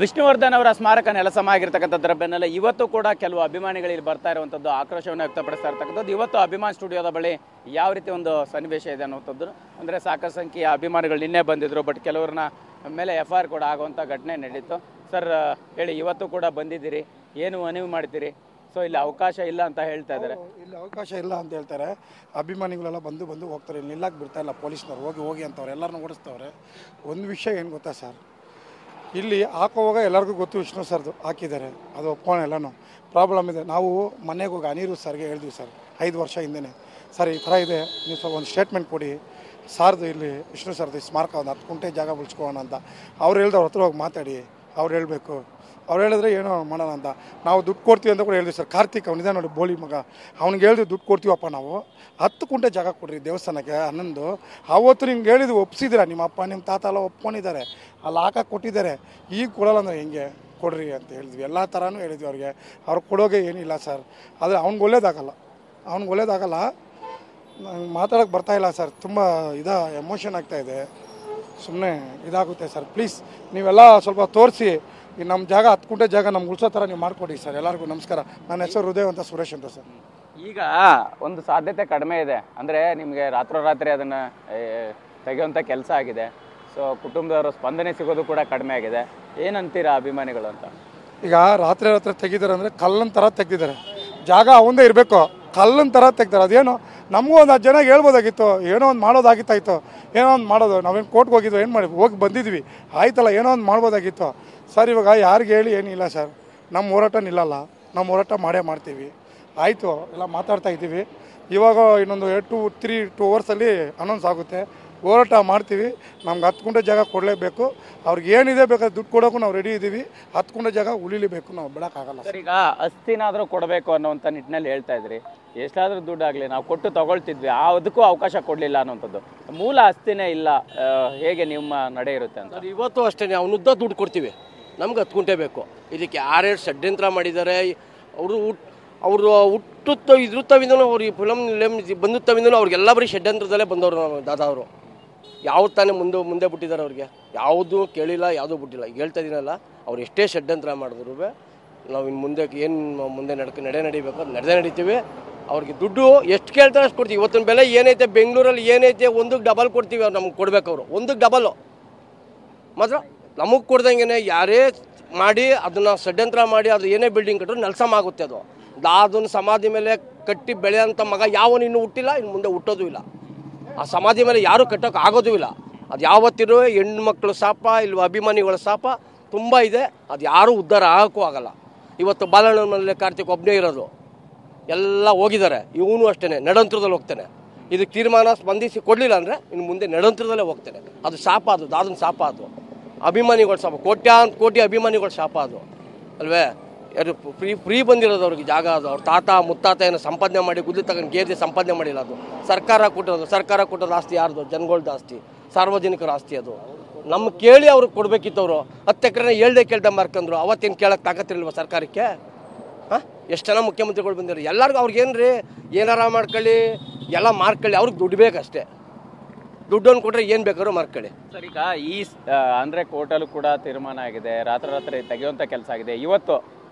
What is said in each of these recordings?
ವಿಷ್ಣುವರ್ಧನ್ ಅವರ ಸ್ಮಾರಕ ನೆಲಸಮ ಆಗಿರ್ತಕ್ಕಂಥದ್ರ ಬೆನ್ನಲ್ಲೇ ಇವತ್ತು ಕೂಡ ಕೆಲವು ಅಭಿಮಾನಿಗಳು ಇಲ್ಲಿ ಬರ್ತಾ ಇರುವಂಥದ್ದು ಆಕ್ರೋಶವನ್ನು ವ್ಯಕ್ತಪಡಿಸ್ತಾ ಇರ್ತಕ್ಕಂಥದ್ದು. ಇವತ್ತು ಅಭಿಮಾನ್ ಸ್ಟುಡಿಯೋದ ಬಳಿ ಯಾವ ರೀತಿ ಒಂದು ಸನ್ನಿವೇಶ ಇದೆ ಅನ್ನುವಂಥದ್ದು, ಅಂದರೆ ಸಾಕಷ್ಟು ಸಂಖ್ಯೆಯ ಅಭಿಮಾನಿಗಳು ನಿನ್ನೆ ಬಂದಿದ್ರು, ಬಟ್ ಕೆಲವ್ರನ್ನ ಮೇಲೆ FIR ಕೂಡ ಆಗುವಂಥ ಘಟನೆ ನಡೀತು. ಸರ್ ಹೇಳಿ, ಇವತ್ತು ಕೂಡ ಬಂದಿದ್ದೀರಿ, ಏನು ಮನವಿ ಮಾಡ್ತೀರಿ? ಸೊ ಇಲ್ಲಿ ಅವಕಾಶ ಇಲ್ಲ ಅಂತ ಹೇಳ್ತಾ ಇದ್ದಾರೆ. ಇಲ್ಲಿ ಅವಕಾಶ ಇಲ್ಲ ಅಂತ ಹೇಳ್ತಾರೆ. ಅಭಿಮಾನಿಗಳೆಲ್ಲ ಬಂದು ಹೋಗ್ತಾರೆ. ಇಲ್ಲಿ ನಿಲ್ಲಕ್ಕೆ ಬಿಡ್ತಾ ಇಲ್ಲ ಪೊಲೀಸ್ನವ್ರು. ಹೋಗಿ ಅಂತವ್ರು ಎಲ್ಲರನ್ನೂ ಓಡಿಸ್ತವ್ರೆ. ಒಂದು ವಿಷಯ ಏನು ಗೊತ್ತಾ ಸರ್, ಇಲ್ಲಿ ಹಾಕೋವಾಗ ಎಲ್ಲರಿಗೂ ಗೊತ್ತು ವಿಷ್ಣು ಸರ್ದು ಹಾಕಿದ್ದಾರೆ, ಅದು ಒಪ್ಕೊಂಡು ಎಲ್ಲನೂ ಪ್ರಾಬ್ಲಮ್ ಇದೆ. ನಾವು ಮನೆಗೆ ಹೋಗಿ ಅನಿರುದ್ಧ್ ಸರ್ಗೆ ಹೇಳಿದ್ವಿ ಸರ್ 5 ವರ್ಷ ಹಿಂದೆ, ಸರ್ ಈ ಥರ ಇದೆ, ನೀವು ಸ್ವಲ್ಪ ಒಂದು ಸ್ಟೇಟ್ಮೆಂಟ್ ಕೊಡಿ ಸಾರ್ದು, ಇಲ್ಲಿ ವಿಷ್ಣು ಸರ್ದು ಸ್ಮಾರಕ ಒಂದು 10 ಗುಂಟೆ ಜಾಗ ಬಿಡ್ಸ್ಕೋಣ ಅಂತ. ಅವ್ರು ಹೇಳ್ದವ್ರ ಹತ್ರ ಹೋಗಿ ಮಾತಾಡಿ, ಅವ್ರು ಹೇಳಬೇಕು, ಅವ್ರು ಹೇಳಿದ್ರೆ ಏನೋ ಮಾಡೋಣ ಅಂತ. ನಾವು ದುಡ್ಡು ಕೊಡ್ತೀವಿ ಅಂತ ಕೂಡ ಹೇಳಿದ್ವಿ ಸರ್. ಕಾರ್ತಿಕ್ ಅವನಿದೆ ನೋಡಿ ಬೋಳಿ ಮಗ, ಅವ್ನಿಗೆ ಹೇಳಿದ್ವಿ ದುಡ್ಡು ಕೊಡ್ತೀವಪ್ಪ ನಾವು, 10 ಗುಂಟೆ ಜಾಗ ಕೊಡ್ರಿ ದೇವಸ್ಥಾನಕ್ಕೆ 11. ಅವತ್ತು ನಿಮ್ಗೆ ಹೇಳಿದ್ವಿ, ಒಪ್ಸಿದ್ದೀರಾ, ನಿಮ್ಮ ಅಪ್ಪ ನಿಮ್ಮ ತಾತ ಎಲ್ಲ ಒಪ್ಕೊಂಡಿದ್ದಾರೆ, ಅಲ್ಲಿ ಹಾಕಕ್ಕೆ ಕೊಟ್ಟಿದ್ದಾರೆ. ಈಗ ಕೊಡೋಲ್ಲ ಅಂದರೆ ಹೆಂಗೆ, ಕೊಡ್ರಿ ಅಂತ ಹೇಳಿದ್ವಿ. ಎಲ್ಲ ಥರನೂ ಹೇಳಿದ್ವಿ ಅವ್ರಿಗೆ. ಅವ್ರು ಕೊಡೋಗೆ ಏನಿಲ್ಲ ಸರ್. ಆದರೆ ಅವ್ನಿಗೆ ಒಳ್ಳೇದಾಗಲ್ಲ, ನಂಗೆ ಮಾತಾಡೋಕ್ಕೆ ಬರ್ತಾಯಿಲ್ಲ ಸರ್. ತುಂಬ ಎಮೋಷನ್ ಆಗ್ತಾಯಿದೆ, ಸುಮ್ಮನೆ ಇದಾಗುತ್ತೆ ಸರ್. ಪ್ಲೀಸ್ ನೀವೆಲ್ಲ ಸ್ವಲ್ಪ ತೋರಿಸಿ, ನಮ್ಮ ಜಾಗ 10 ಗುಂಟೆ ಜಾಗ ನಮ್ಗೆ ಉಳಿಸೋ ಥರ ನೀವು ಮಾಡಿಕೊಡಿ ಸರ್. ಎಲ್ಲರಿಗೂ ನಮಸ್ಕಾರ. ನನ್ನ ಹೆಸರು ಹೃದಯ ಅಂತ, ಸುರೇಶ್ ಅಂತ ಸರ್. ಈಗ ಒಂದು ಸಾಧ್ಯತೆ ಕಡಿಮೆ ಇದೆ, ಅಂದರೆ ನಿಮಗೆ ರಾತ್ರೋರಾತ್ರಿ ಅದನ್ನು ತೆಗೆಯುವಂಥ ಕೆಲಸ ಆಗಿದೆ. ಸೊ ಕುಟುಂಬದವರ ಸ್ಪಂದನೆ ಸಿಗೋದು ಕೂಡ ಕಡಿಮೆ ಆಗಿದೆ. ಏನಂತೀರಾ ಅಭಿಮಾನಿಗಳು ಅಂತ? ಈಗ ರಾತ್ರಿ ತೆಗಿದ್ದಾರೆ ಅಂದರೆ ಕಲ್ಲನ್ ಥರ ತೆಗ್ದಿದ್ದಾರೆ. ಜಾಗ ಅವಂದೇ ಇರಬೇಕು, ಕಲ್ಲನ್ ಥರ ತೆಗ್ದಾರೆ. ಅದೇನು ನಮಗೂ ಒಂದು 10 ಜನಕ್ಕೆ ಹೇಳ್ಬೋದಾಗಿತ್ತು, ಏನೋ ಒಂದು ಮಾಡೋದಾಗಿತ್ತಾಯ್ತು, ಏನೋ ಒಂದು ಮಾಡೋದು. ನಾವೇನು ಕೋರ್ಟ್ಗೆ ಹೋಗಿದ್ವಿ, ಏನು ಮಾಡಿ ಹೋಗಿ ಬಂದಿದ್ವಿ, ಆಯ್ತಲ್ಲ, ಏನೋ ಒಂದು ಮಾಡ್ಬೋದಾಗಿತ್ತು ಸರ್. ಇವಾಗ ಯಾರಿಗೆ ಹೇಳಿ ಏನಿಲ್ಲ ಸರ್, ನಮ್ಮ ಹೋರಾಟ ನಿಲ್ಲಲ್ಲ, ನಮ್ಮ ಹೋರಾಟ ಮಾಡೇ ಮಾಡ್ತೀವಿ. ಆಯಿತು, ಎಲ್ಲ ಮಾತಾಡ್ತಾ ಇದ್ದೀವಿ. ಇವಾಗ ಇನ್ನೊಂದು 2 ಅವರ್ಸಲ್ಲಿ ಅನೌನ್ಸ್ ಆಗುತ್ತೆ. ಹೋರಾಟ ಮಾಡ್ತೀವಿ. ನಮ್ಗೆ 10 ಗುಂಟೆ ಜಾಗ ಕೊಡಲೇಬೇಕು. ಅವ್ರಿಗೆ ಏನಿದೆ ಬೇಕಾದ್ರೆ ದುಡ್ಡು ಕೊಡೋಕ್ಕೂ ನಾವು ರೆಡಿ ಇದ್ದೀವಿ. 10 ಗುಂಟೆ ಜಾಗ ಉಳಿಲೇಬೇಕು, ನಾವು ಬಿಡೋಕ್ಕಾಗಲ್ಲ ಸರ್. ಈಗ ಅಸ್ತಿನಾದರೂ ಕೊಡಬೇಕು ಅನ್ನೋವಂಥ ನಿಟ್ಟಿನಲ್ಲಿ ಹೇಳ್ತಾ ಇದ್ರಿ. ಎಷ್ಟಾದರೂ ದುಡ್ಡು ಆಗಲಿ ನಾವು ಕೊಟ್ಟು ತಗೊಳ್ತಿದ್ವಿ, ಅದಕ್ಕೂ ಅವಕಾಶ ಕೊಡಲಿಲ್ಲ ಅನ್ನೋಂಥದ್ದು. ಮೂಲ ಅಸ್ತಿನೇ ಇಲ್ಲ, ಹೇಗೆ ನಿಮ್ಮ ನಡೆ ಇರುತ್ತೆ ಅಂತ? ಇವತ್ತು ಅಷ್ಟೇ, ಅವನುದ್ದ ದುಡ್ಡು ಕೊಡ್ತೀವಿ, ನಮ್ಗೆ 10 ಗುಂಟೆ ಬೇಕು. ಇದಕ್ಕೆ ಯಾರ್ಯಾರು ಷಡ್ಯಂತ್ರ ಮಾಡಿದ್ದಾರೆ, ಅವರು ಹುಟ್ಟುತ್ತ ಇದ್ರುತ್ತವಿಂದನೂ, ಅವ್ರು ಈ ಫಿಲಮ್ ಬಂದುತ್ತವಿಂದನೂ ಅವ್ರಿಗೆಲ್ಲ ಬರೀ ಷಡ್ಯಂತ್ರದಲ್ಲೇ ಬಂದವರು. ದಾದಾ ಅವರು ಯಾವ ತಾನೇ ಮುಂದೆ ಬಿಟ್ಟಿದ್ದಾರೆ, ಅವ್ರಿಗೆ ಯಾವುದೂ ಕೇಳಿಲ್ಲ, ಯಾವುದೂ ಬಿಟ್ಟಿಲ್ಲ. ಈಗ ಹೇಳ್ತಾ ಇದೀನಲ್ಲ, ಅವ್ರು ಎಷ್ಟೇ ಷಡ್ಯಂತ್ರ ಮಾಡಿದ್ರು ನಾವು ಇನ್ನು ಮುಂದೆ ಏನು ಮುಂದೆ ನಡೀಬೇಕು ಅದು ನಡೀತೀವಿ. ಅವ್ರಿಗೆ ದುಡ್ಡು ಎಷ್ಟು ಕೇಳ್ತಾರೆ ಅಷ್ಟು ಕೊಡ್ತೀವಿ. ಇವತ್ತಿನ ಬೆಲೆ ಏನೈತೆ ಬೆಂಗಳೂರಲ್ಲಿ ಏನೈತೆ, 1ಕ್ಕೆ ಡಬಲ್ ಕೊಡ್ತೀವಿ. ಅವ್ರು ನಮ್ಗೆ ಕೊಡ್ಬೇಕು, ಅವರು 1ಕ್ಕೆ ಡಬಲ್ಲು ಮಾತ್ರ. ನಮಗೆ ಕೊಡ್ದಂಗೆ ಯಾರೇ ಮಾಡಿ ಅದನ್ನು ಷಡ್ಯಂತ್ರ ಮಾಡಿ ಅದು ಏನೇ ಬಿಲ್ಡಿಂಗ್ ಕಟ್ಟರು ನೆಲಸಮ ಆಗುತ್ತೆ. ಅದನ್ನು ಸಮಾಧಿ ಮೇಲೆ ಕಟ್ಟಿ ಬೆಳೆಯೋಂಥ ಮಗ ಯಾವನು ಇನ್ನೂ ಹುಟ್ಟಿಲ್ಲ, ಇನ್ನು ಮುಂದೆ ಹುಟ್ಟೋದು ಇಲ್ಲ. ಆ ಸಮಾಧಿ ಮೇಲೆ ಯಾರೂ ಕಟ್ಟೋಕೆ ಆಗೋದು ಇಲ್ಲ. ಅದು ಯಾವತ್ತಿರೋ ಹೆಣ್ಮಕ್ಳು ಶಾಪ, ಇಲ್ವ ಅಭಿಮಾನಿಗಳ ಶಾಪ ತುಂಬ ಇದೆ. ಅದು ಯಾರೂ ಉದ್ಧಾರ ಆಗೋಕ್ಕೂ ಆಗಲ್ಲ. ಇವತ್ತು ಬಾಲಣ್ಣನ ಮನೇಲಿ ಕಾರ್ತಿಕ್ ಒಬ್ಬನೇ ಇರೋದು, ಎಲ್ಲ ಹೋಗಿದ್ದಾರೆ. ಇವನು ಅಷ್ಟೇ ನಡಂತ್ರದಲ್ಲಿ ಹೋಗ್ತಾನೆ. ಇದಕ್ಕೆ ತೀರ್ಮಾನ ಸ್ಪಂದಿಸಿ ಕೊಡಲಿಲ್ಲ ಅಂದರೆ ಇನ್ನು ಮುಂದೆ ನಡಂತ್ರದಲ್ಲೇ ಹೋಗ್ತಾನೆ. ಅದು ಶಾಪ, ಅದನ್ನ ಶಾಪ, ಅದು ಅಭಿಮಾನಿಗಳ ಶಾಪ, ಕೋಟಿ ಅಭಿಮಾನಿಗಳ ಶಾಪ ಅದು ಅಲ್ವೇ. ಯಾರು ಫ್ರೀ ಬಂದಿರೋದು ಅವ್ರಿಗೆ ಜಾಗ, ಅದು ಅವ್ರ ತಾತ ಮುತ್ತಾತ ಏನೋ ಸಂಪಾದನೆ ಮಾಡಿ ಗುದ್ಲಿ ತಗೊಂಡು ಗೇರ್ದೆ ಸಂಪಾದನೆ ಮಾಡಿಲ್ಲ. ಅದು ಸರ್ಕಾರ ಕೊಟ್ಟೋದು ಆಸ್ತಿ ಯಾರ್ದು? ಜನಗಳ್ದು ಆಸ್ತಿ, ಸಾರ್ವಜನಿಕರ ಆಸ್ತಿ. ಅದು ನಮ್ಗೆ ಕೇಳಿ ಅವ್ರಿಗೆ ಕೊಡಬೇಕಿತ್ತು. ಅವರು 10 ಎಕರೆನ ಕೇಳ್ದೆ ಮಾರ್ಕಂದ್ರು. ಅವತ್ತೇನು ಕೇಳೋಕ್ಕೆ ತಾಕತ್ತಿರಲ್ವ ಸರ್ಕಾರಕ್ಕೆ? ಎಷ್ಟು ಜನ ಮುಖ್ಯಮಂತ್ರಿಗಳು ಬಂದಿರೋ, ಎಲ್ಲರಿಗೂ ಅವ್ರಿಗೇನ್ರಿ ಏನಾರ ಮಾಡ್ಕೊಳ್ಳಿ, ಎಲ್ಲ ಮಾರ್ಕೊಳ್ಳಿ, ಅವ್ರಿಗೆ ದುಡ್ಡು ಬೇಕಷ್ಟೇ. ದುಡ್ಡನ್ನು ಕೊಟ್ಟರೆ ಏನು ಬೇಕಾದ್ರೂ ಮಾರ್ಕೊಳ್ಳಿ. ಸರ್, ಈಗ ಈ ಅಂದರೆ ಕೋರ್ಟಲ್ಲೂ ಕೂಡ ತೀರ್ಮಾನ ಆಗಿದೆ, ರಾತ್ರಿ ತೆಗೆಯುವಂಥ ಕೆಲಸ ಆಗಿದೆ.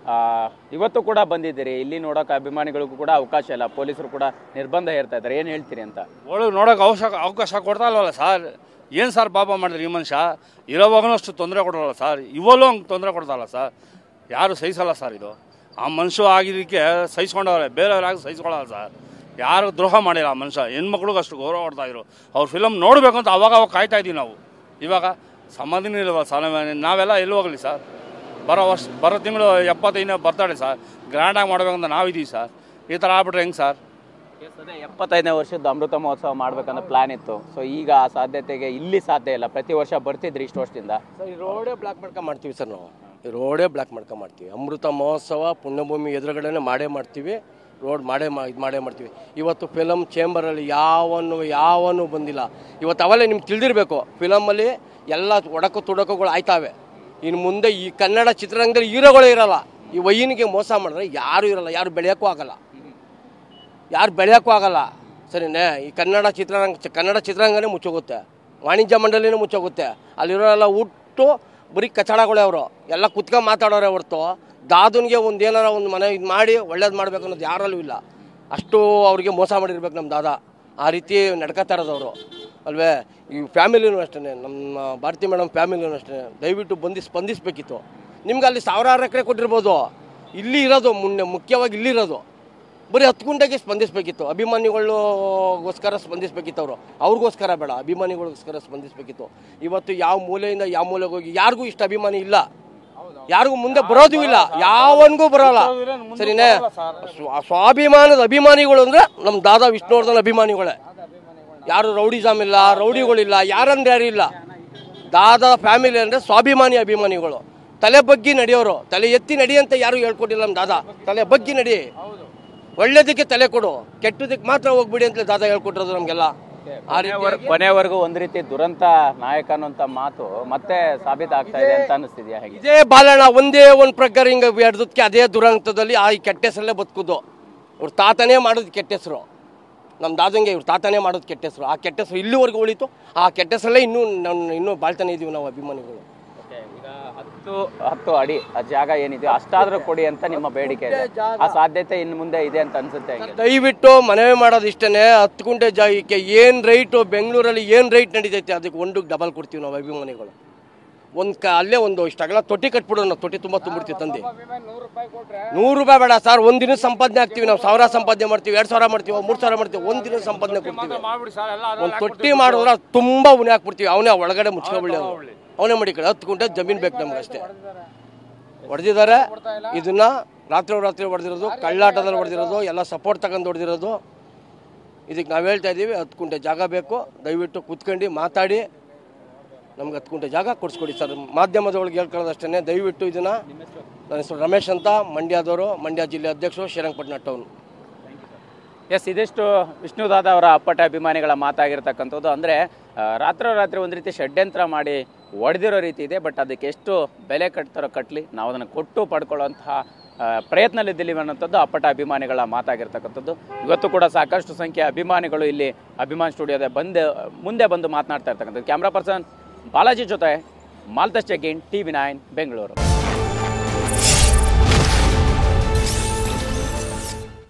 ಇವತ್ತು ಕೂಡ ಬಂದಿದ್ದೀರಿ, ಇಲ್ಲಿ ನೋಡೋಕೆ ಅಭಿಮಾನಿಗಳಿಗೂ ಕೂಡ ಅವಕಾಶ ಇಲ್ಲ, ಪೊಲೀಸರು ಕೂಡ ನಿರ್ಬಂಧ ಹೇರ್ತಾ ಇದ್ದಾರೆ. ಏನು ಹೇಳ್ತೀರಿ ಅಂತ? ಒಳಗೆ ನೋಡೋಕೆ ಅವಕಾಶ ಕೊಡ್ತಾ ಇಲ್ವಲ್ಲ ಸರ್. ಏನು ಸರ್ ಪಾಪ ಮಾಡಿದ್ರಿ ಈ ಮನುಷ್ಯ? ಇರೋವಾಗೂ ಅಷ್ಟು ತೊಂದರೆ ಕೊಡೋಲ್ಲ ಸರ್, ಇವಲ್ಲೂ ಹಂಗೆ ತೊಂದರೆ ಕೊಡ್ತಾರಲ್ಲ ಸರ್. ಯಾರು ಸಹಿಸಲ್ಲ ಸರ್. ಇದು ಆ ಮನುಷ್ಯ ಆಗಿದ್ದಕ್ಕೆ ಸಹಿಸ್ಕೊಂಡವ್ರೆ, ಬೇರೆಯವ್ರಾಗಿ ಸಹಿಸ್ಕೊಳ್ಳಲ್ಲ ಸರ್. ಯಾರು ದ್ರೋಹ ಮಾಡಿಲ್ಲ ಆ ಮನುಷ್ಯ. ಹೆಣ್ಮಕ್ಳಿಗೂ ಅಷ್ಟು ಗೌರವ ಕೊಡ್ತಾಯಿದ್ರು. ಅವ್ರ ಫಿಲಮ್ ನೋಡಬೇಕು ಅಂತ ಅವಾಗ ಕಾಯ್ತಾ ಇದ್ದೀವಿ ನಾವು. ಇವಾಗ ಸಮಾಧಿನೇ ಇಲ್ವಲ್ಲ ಸರ್. ನಾವೆಲ್ಲ ಎಲ್ಲಿ ಹೋಗಲಿ ಸರ್? ಬರೋ ತಿಂಗಳು 75ನೇ ಬರ್ತಾಳೆ ಸರ್, ಗ್ರ್ಯಾಂಡಾಗಿ ಮಾಡ್ಬೇಕಂತ ನಾವಿದ್ದೀವಿ ಸರ್. ಈ ಥರ ಆಗ್ಬಿಟ್ರೆ ಹೆಂಗೆ ಸರ್? 75ನೇ ವರ್ಷದ ಅಮೃತ ಮಹೋತ್ಸವ ಮಾಡ್ಬೇಕನ್ನೋ ಪ್ಲಾನ್ ಇತ್ತು. ಸೊ ಈಗ ಆ ಸಾಧ್ಯತೆಗೆ ಇಲ್ಲಿ ಸಾಧ್ಯ ಇಲ್ಲ. ಪ್ರತಿ ವರ್ಷ ಬರ್ತಿದ್ರಿ ಇಷ್ಟು ವರ್ಷದಿಂದ. ಸರ್, ಈ ರೋಡೇ ಬ್ಲಾಕ್ ಮಾಡ್ಕೊಂಡ್ಮಾಡ್ತೀವಿ ಸರ್. ನಾವು ಈ ರೋಡೇ ಬ್ಲಾಕ್ ಮಾಡ್ಕೊಂಡ್ಮಾಡ್ತೀವಿ. ಅಮೃತ ಮಹೋತ್ಸವ ಪುಣ್ಯಭೂಮಿ ಎದುರುಗಡೆನೇ ಮಾಡೇ ಮಾಡ್ತೀವಿ. ರೋಡ್ ಮಾಡೇ ಮಾಡ್ತೀವಿ. ಇವತ್ತು ಫಿಲಮ್ ಚೇಂಬರಲ್ಲಿ ಯಾವನು ಬಂದಿಲ್ಲ. ಇವತ್ತು ಅವಲ್ಲೇ ನಿಮ್ಗೆ ತಿಳಿದಿರಬೇಕು, ಫಿಲಮಲ್ಲಿ ಎಲ್ಲ ತುಡಕಗಳು ಆಯ್ತಾವೆ. ಇನ್ನು ಮುಂದೆ ಈ ಕನ್ನಡ ಚಿತ್ರರಂಗದಲ್ಲಿ ಹೀರೋಗಳೇ ಇರಲ್ಲ. ಈ ವೈನಿಗೆ ಮೋಸ ಮಾಡಿದ್ರೆ ಯಾರೂ ಇರಲ್ಲ, ಯಾರು ಬೆಳೆಯೋಕ್ಕೂ ಆಗಲ್ಲ. ಸರಿನೇ? ಈ ಕನ್ನಡ ಚಿತ್ರರಂಗನೇ ಮುಚ್ಚೋಗುತ್ತೆ, ವಾಣಿಜ್ಯ ಮಂಡಳಿನೇ ಮುಚ್ಚೋಗುತ್ತೆ. ಅಲ್ಲಿರೋರೆಲ್ಲ ಹುಟ್ಟು ಬರೀ ಕಚಡಗಳೇ ಅವರು ಎಲ್ಲ ಕುತ್ಕೊಂಡು ಮಾತಾಡೋರೆ ಹೊರ್ತು ದಾದನಿಗೆ ಒಂದು ಏನಾರ ಒಂದು ಮನೆ ಇದು ಮಾಡಿ ಒಳ್ಳೇದು ಮಾಡ್ಬೇಕು ಅನ್ನೋದು ಯಾರಲ್ಲೂ ಇಲ್ಲ. ಅಷ್ಟು ಅವ್ರಿಗೆ ಮೋಸ ಮಾಡಿರ್ಬೇಕು ನಮ್ಮ ದಾದಾ. ಆ ರೀತಿ ನಡ್ಕೋತಾ ಇರೋದವರು ಅಲ್ವೇ. ಈ ಫ್ಯಾಮಿಲಿನೂ ಅಷ್ಟೇ, ನಮ್ಮ ಭಾರತಿ ಮೇಡಮ್ ಫ್ಯಾಮಿಲಿನೂ ಅಷ್ಟೇ. ದಯವಿಟ್ಟು ಬಂದು ಸ್ಪಂದಿಸಬೇಕಿತ್ತು. ನಿಮ್ಗೆ ಅಲ್ಲಿ ಸಾವಿರಾರು ಎಕರೆ ಕೊಟ್ಟಿರ್ಬೋದು, ಇಲ್ಲಿ ಇರೋದು ಮುಖ್ಯವಾಗಿ ಇಲ್ಲಿರೋದು ಬರೀ 10 ಗುಂಟೆಗೆ ಸ್ಪಂದಿಸಬೇಕಿತ್ತು. ಅಭಿಮಾನಿಗಳಿಗೋಸ್ಕರ ಸ್ಪಂದಿಸಬೇಕಿತ್ತು. ಅವ್ರಿಗೋಸ್ಕರ ಬೇಡ, ಅಭಿಮಾನಿಗಳಿಗೋಸ್ಕರ ಸ್ಪಂದಿಸಬೇಕಿತ್ತು. ಇವತ್ತು ಯಾವ ಮೂಲೆಯಿಂದ ಯಾವ ಮೂಲೆಗೆ ಹೋಗಿ ಯಾರಿಗೂ ಇಷ್ಟ ಅಭಿಮಾನಿ ಇಲ್ಲ, ಯಾರಿಗೂ ಮುಂದೆ ಬರೋದು ಇಲ್ಲ, ಯಾವನಿಗೂ ಬರೋಲ್ಲ. ಸರಿನೇ. ಸ್ವಾಭಿಮಾನದ ಅಭಿಮಾನಿಗಳು ಅಂದರೆ ನಮ್ಮ ದಾದಾ ವಿಷ್ಣುವರ್ಧನ್ ಅಭಿಮಾನಿಗಳೇ. ಯಾರು ರೌಡಿಸಮ್ ಇಲ್ಲ, ರೌಡಿಗಳಿಲ್ಲ, ಯಾರಂದ್ರೆ ಯಾರು ಇಲ್ಲ. ದಾದಾ ಫ್ಯಾಮಿಲಿ ಅಂದರೆ ಸ್ವಾಭಿಮಾನಿ ಅಭಿಮಾನಿಗಳು. ತಲೆ ಬಗ್ಗಿ ನಡೆಯೋರು, ತಲೆ ಎತ್ತಿ ನಡಿ ಅಂತ ಯಾರು ಹೇಳ್ಕೊಟ್ಟಿಲ್ಲ ನಮ್ಮ ದಾದಾ. ತಲೆ ಬಗ್ಗಿ ನಡಿ, ಒಳ್ಳೇದಕ್ಕೆ ತಲೆ ಕೊಡು, ಕೆಟ್ಟದಕ್ಕೆ ಮಾತ್ರ ಹೋಗ್ಬಿಡಿ ಅಂತ ದಾದಾ ಹೇಳ್ಕೊಟ್ಟಿರೋದು ನಮಗೆಲ್ಲ. ಕೊನೆವರೆಗೂ ಒಂದ್ ರೀತಿ ದುರಂತ ನಾಯಕ ಅನ್ನೋಂಥ ಮಾತು ಮತ್ತೆ ಸಾಬೀತಾಗ್ತಾ ಇದೆ ಅಂತ ಅನಿಸ್ತಿದ್ಯಾ? ಹೇಗೆ ಇದೇ ಬಾಲಣ್ಣ ಒಂದೇ ಒಂದು ಪ್ರಕಾರ ಹಿಂಗೆ ಹಿಡ್ದಕ್ಕೆ ಅದೇ ದುರಂತದಲ್ಲಿ ಆ ಕೆಟ್ಟ ಹೆಸರಲ್ಲೇ ಬದುಕುದು. ಇವ್ರ ತಾತನೇ ಮಾಡೋದು ಕೆಟ್ಟ ಹೆಸರು, ನಮ್ಮ ದಾದಂಗೆ ಇವ್ರ ತಾತನೇ ಮಾಡೋದು ಕೆಟ್ಟ ಹೆಸರು. ಆ ಕೆಟ್ಟ ಹೆಸರು ಇಲ್ಲಿವರೆಗೂ ಉಳಿತು. ಆ ಕೆಟ್ಟ ಹೆಸರಲ್ಲೇ ಇನ್ನೂ ಬಾಳ್ತಾನೆ ಇದೀವಿ ನಾವು ಅಭಿಮಾನಿಗಳು. ಈಗ 10 ಅಡಿ ಆ ಜಾಗ ಏನಿದೆ ಅಷ್ಟಾದ್ರೂ ಕೊಡಿ ಅಂತ ನಿಮ್ಮ ಬೇಡಿಕೆ ಇದೆ. ಆ ಸಾಧ್ಯತೆ ಇನ್ನು ಮುಂದೆ ಇದೆ ಅಂತ ಅನ್ಸುತ್ತೆ? ದಯವಿಟ್ಟು ಮನವಿ ಮಾಡೋದು ಇಷ್ಟೇ, 10 ಗುಂಟೆ ಜಾಗಕ್ಕೆ ಏನು ರೈಟು ಬೆಂಗಳೂರಲ್ಲಿ ಏನು ರೈಟ್ ನಡೀತೈತೆ ಅದಕ್ಕೆ 1 ಡಬಲ್ ಕೊಡ್ತೀವಿ ನಾವು ಅಭಿಮಾನಿಗಳು. ಅಲ್ಲೇ ಒಂದು ಇಷ್ಟಾಗಲ್ಲ ತೊಟ್ಟಿ ಕಟ್ಬಿಡೋಣ, ನಾವು ತೊಟ್ಟಿ ತುಂಬ ತುಂಬಿಡ್ತೀವಿ ತಂದು. 100 ರೂಪಾಯಿ ಬೇಡ ಸರ್, ಒಂದು ದಿನ ಸಂಪಾದನೆ ಆಗ್ತೀವಿ ನಾವು. 1000 ಸಂಪಾದನೆ ಮಾಡ್ತೀವಿ, 2000 ಮಾಡ್ತೀವಿ, 3000 ಮಾಡ್ತೀವಿ, ಒಂದು ದಿನ ಸಂಪಾದನೆ ಕೊಡ್ತೀವಿ. ಒಂದು ತೊಟ್ಟಿ ಮಾಡಿದ್ರೆ ತುಂಬ ಉನಿ ಹಾಕ್ಬಿಡ್ತೀವಿ. ಅವನೇ ಒಳಗಡೆ ಮುಚ್ಕೊಬಿಡಿ, ಅವನೇ ಮಾಡಿ ಕಡೆ 10 ಗುಂಟೆ ಜಮೀನು ಬೇಕು ನಮ್ಗೆ ಅಷ್ಟೇ. ಹೊಡೆದಿದ್ದಾರೆ ಇದನ್ನ, ರಾತ್ರಿ ಹೊಡೆದಿರೋದು, ಕಳ್ಳಾಟದಲ್ಲಿ ಹೊಡೆದಿರೋದು, ಎಲ್ಲ ಸಪೋರ್ಟ್ ತಗೊಂಡು ಹೊಡೆದಿರೋದು. ಇದಕ್ಕೆ ನಾವು ಹೇಳ್ತಾ ಇದ್ದೀವಿ 10 ಗುಂಟೆ ಜಾಗ ಬೇಕು. ದಯವಿಟ್ಟು ಕೂತ್ಕೊಂಡು ಮಾತಾಡಿ ನಮ್ಗೆ 10 ಗುಂಟೆ ಜಾಗ ಕೊಡಿಸ್ಕೊಡಿ ಸರ್. ಮಾಧ್ಯಮದೊಳಗೆ ಹೇಳ್ಕೊಳ್ಳೋದಷ್ಟೇ. ದಯವಿಟ್ಟು ಇದನ್ನು, ನನ್ನ ಹೆಸರು ರಮೇಶ್ ಅಂತ, ಮಂಡ್ಯದವರು, ಮಂಡ್ಯ ಜಿಲ್ಲೆ ಅಧ್ಯಕ್ಷರು, ಶ್ರೀರಂಗಪಟ್ಟಣ ಟೌನ್. ಎಸ್, ಇದಿಷ್ಟು ವಿಷ್ಣುದಾದ ಅವರ ಅಪ್ಪಟ ಅಭಿಮಾನಿಗಳ ಮಾತಾಗಿರ್ತಕ್ಕಂಥದ್ದು. ಅಂದರೆ ರಾತ್ರಿ ಒಂದು ರೀತಿ ಷಡ್ಯಂತ್ರ ಮಾಡಿ ಹೊಡೆದಿರೋ ರೀತಿ ಇದೆ. ಬಟ್ ಅದಕ್ಕೆ ಎಷ್ಟು ಬೆಲೆ ಕಟ್ತಾರೋ ಕಟ್ಟಲಿ, ನಾವು ಅದನ್ನು ಕೊಟ್ಟು ಪಡ್ಕೊಳ್ಳುವಂತಹ ಪ್ರಯತ್ನದಲ್ಲಿದ್ದೀವಿ ಅನ್ನೋಂಥದ್ದು ಅಪ್ಪಟ ಅಭಿಮಾನಿಗಳ ಮಾತಾಗಿರ್ತಕ್ಕಂಥದ್ದು. ಇವತ್ತು ಕೂಡ ಸಾಕಷ್ಟು ಸಂಖ್ಯೆಯ ಅಭಿಮಾನಿಗಳು ಇಲ್ಲಿ ಅಭಿಮಾನ್ ಸ್ಟುಡಿಯೋದ ಮುಂದೆ ಬಂದು ಮಾತನಾಡ್ತಾ ಇರ್ತಕ್ಕಂಥದ್ದು. ಕ್ಯಾಮ್ರಾ ಪರ್ಸನ್ ಬಾಲಾಜಿ ಜೊತೆ ಮಾಲ್ತೇಶ್ ಜಗ್ಗೀನ್, TV9 ಬೆಂಗಳೂರು.